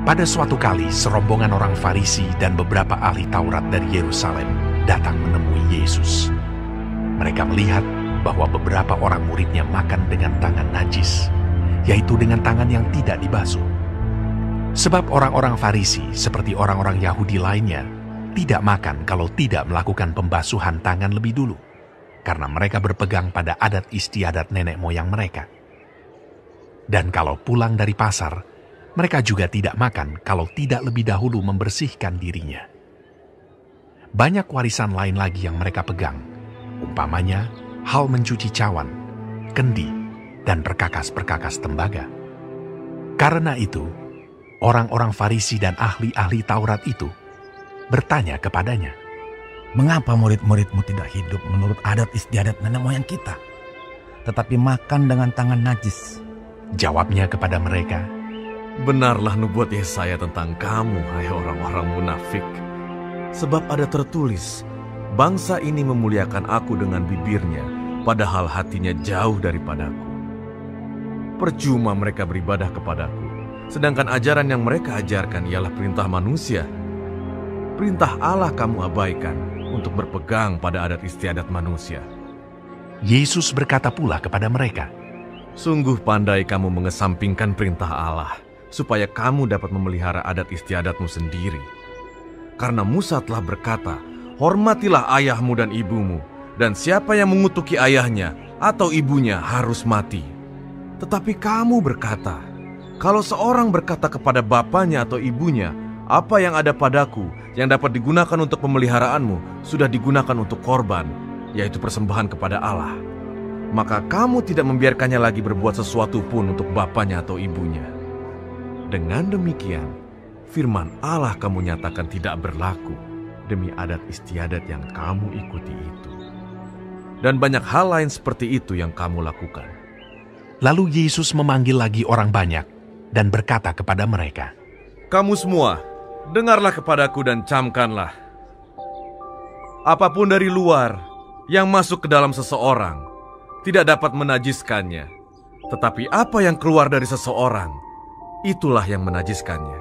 Pada suatu kali, serombongan orang Farisi dan beberapa ahli Taurat dari Yerusalem datang menemui Yesus. Mereka melihat bahwa beberapa orang muridnya makan dengan tangan najis, yaitu dengan tangan yang tidak dibasuh. Sebab orang-orang Farisi, seperti orang-orang Yahudi lainnya, tidak makan kalau tidak melakukan pembasuhan tangan lebih dulu, karena mereka berpegang pada adat istiadat nenek moyang mereka. Dan kalau pulang dari pasar, mereka juga tidak makan kalau tidak lebih dahulu membersihkan dirinya. Banyak warisan lain lagi yang mereka pegang, umpamanya hal mencuci cawan, kendi, dan perkakas-perkakas tembaga. Karena itu, orang-orang Farisi dan ahli-ahli Taurat itu bertanya kepadanya, "Mengapa murid-muridmu tidak hidup menurut adat istiadat nenek moyang kita, tetapi makan dengan tangan najis?" Jawabnya kepada mereka, "Benarlah nubuat Yesaya tentang kamu, hai orang-orang munafik. Sebab ada tertulis, bangsa ini memuliakan aku dengan bibirnya, padahal hatinya jauh daripadaku. Percuma mereka beribadah kepadaku, sedangkan ajaran yang mereka ajarkan ialah perintah manusia. Perintah Allah kamu abaikan untuk berpegang pada adat istiadat manusia." Yesus berkata pula kepada mereka, "Sungguh pandai kamu mengesampingkan perintah Allah, supaya kamu dapat memelihara adat istiadatmu sendiri. Karena Musa telah berkata, hormatilah ayahmu dan ibumu, dan siapa yang mengutuki ayahnya atau ibunya harus mati. Tetapi kamu berkata, kalau seorang berkata kepada bapanya atau ibunya, apa yang ada padaku yang dapat digunakan untuk pemeliharaanmu sudah digunakan untuk korban, yaitu persembahan kepada Allah, maka kamu tidak membiarkannya lagi berbuat sesuatu pun untuk bapanya atau ibunya. Dengan demikian, firman Allah kamu nyatakan tidak berlaku demi adat istiadat yang kamu ikuti itu. Dan banyak hal lain seperti itu yang kamu lakukan." Lalu Yesus memanggil lagi orang banyak dan berkata kepada mereka, "Kamu semua, dengarlah kepadaku dan camkanlah. Apapun dari luar yang masuk ke dalam seseorang tidak dapat menajiskannya, tetapi apa yang keluar dari seseorang, itulah yang menajiskannya.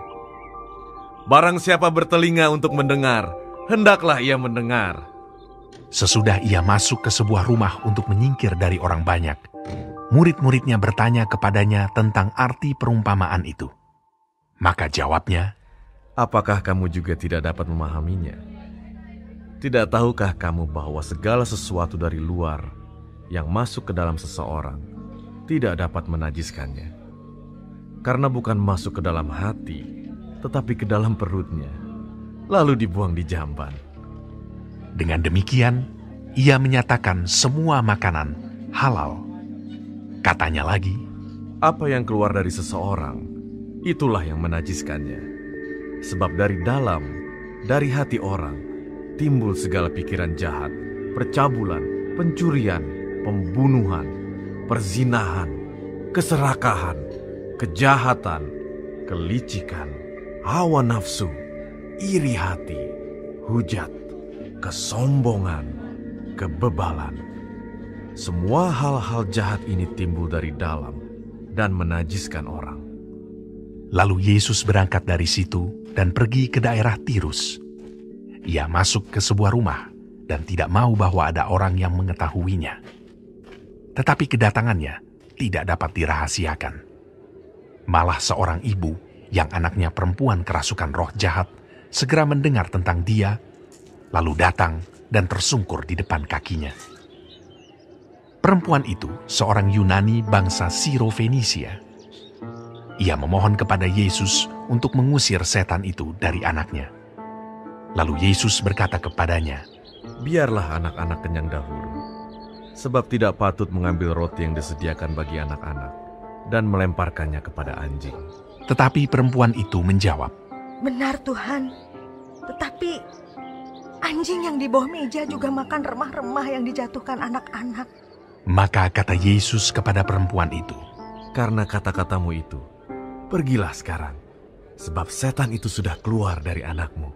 Barang siapa bertelinga untuk mendengar, hendaklah ia mendengar." Sesudah ia masuk ke sebuah rumah untuk menyingkir dari orang banyak, murid-muridnya bertanya kepadanya tentang arti perumpamaan itu. Maka jawabnya, "Apakah kamu juga tidak dapat memahaminya? Tidak tahukah kamu bahwa segala sesuatu dari luar yang masuk ke dalam seseorang tidak dapat menajiskannya? Karena bukan masuk ke dalam hati, tetapi ke dalam perutnya, lalu dibuang di jamban." Dengan demikian, ia menyatakan semua makanan halal. Katanya lagi, Apa yang keluar dari seseorang, itulah yang menajiskannya. Sebab dari dalam, dari hati orang, timbul segala pikiran jahat, percabulan, pencurian, pembunuhan, perzinahan, keserakahan, kejahatan, kelicikan, hawa nafsu, iri hati, hujat, kesombongan, kebebalan. Semua hal-hal jahat ini timbul dari dalam dan menajiskan orang. Lalu Yesus berangkat dari situ dan pergi ke daerah Tirus. Ia masuk ke sebuah rumah dan tidak mau bahwa ada orang yang mengetahuinya. Tetapi kedatangannya tidak dapat dirahasiakan. Malah seorang ibu yang anaknya perempuan kerasukan roh jahat segera mendengar tentang dia, lalu datang dan tersungkur di depan kakinya. Perempuan itu seorang Yunani bangsa Siro-Fenisia. Ia memohon kepada Yesus untuk mengusir setan itu dari anaknya. Lalu Yesus berkata kepadanya, "Biarlah anak-anak kenyang dahulu, sebab tidak patut mengambil roti yang disediakan bagi anak-anak dan melemparkannya kepada anjing." Tetapi perempuan itu menjawab, "Benar Tuhan, tetapi anjing yang di bawah meja juga makan remah-remah yang dijatuhkan anak-anak." Maka kata Yesus kepada perempuan itu, "Karena kata-katamu itu, pergilah sekarang, sebab setan itu sudah keluar dari anakmu."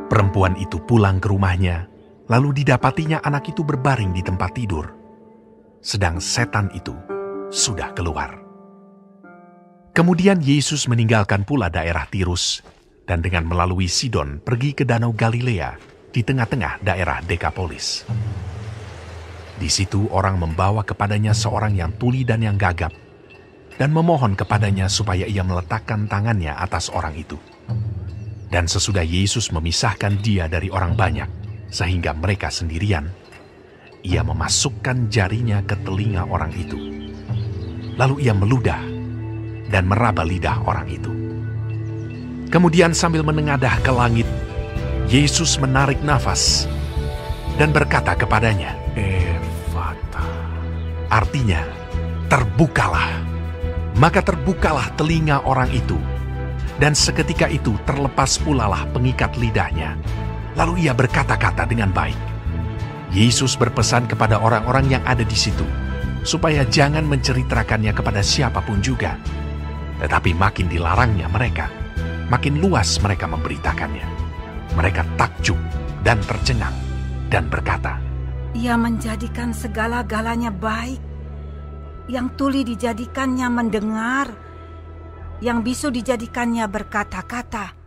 Perempuan itu pulang ke rumahnya, lalu didapatinya anak itu berbaring di tempat tidur, sedang setan itu sudah keluar. Kemudian Yesus meninggalkan pula daerah Tirus dan dengan melalui Sidon pergi ke Danau Galilea di tengah-tengah daerah Dekapolis. Di situ orang membawa kepadanya seorang yang tuli dan yang gagap dan memohon kepadanya supaya ia meletakkan tangannya atas orang itu. Dan sesudah Yesus memisahkan dia dari orang banyak sehingga mereka sendirian, ia memasukkan jarinya ke telinga orang itu. Lalu ia meludah dan meraba lidah orang itu. Kemudian sambil menengadah ke langit, Yesus menarik nafas dan berkata kepadanya, "Ephata." Artinya, terbukalah. Maka terbukalah telinga orang itu, dan seketika itu terlepas pulalah pengikat lidahnya. Lalu ia berkata-kata dengan baik. Yesus berpesan kepada orang-orang yang ada di situ, supaya jangan menceritakannya kepada siapapun juga. Tetapi makin dilarangnya mereka, makin luas mereka memberitakannya. Mereka takjub dan tercengang dan berkata, "Ia menjadikan segala-galanya baik. Yang tuli dijadikannya mendengar, yang bisu dijadikannya berkata-kata.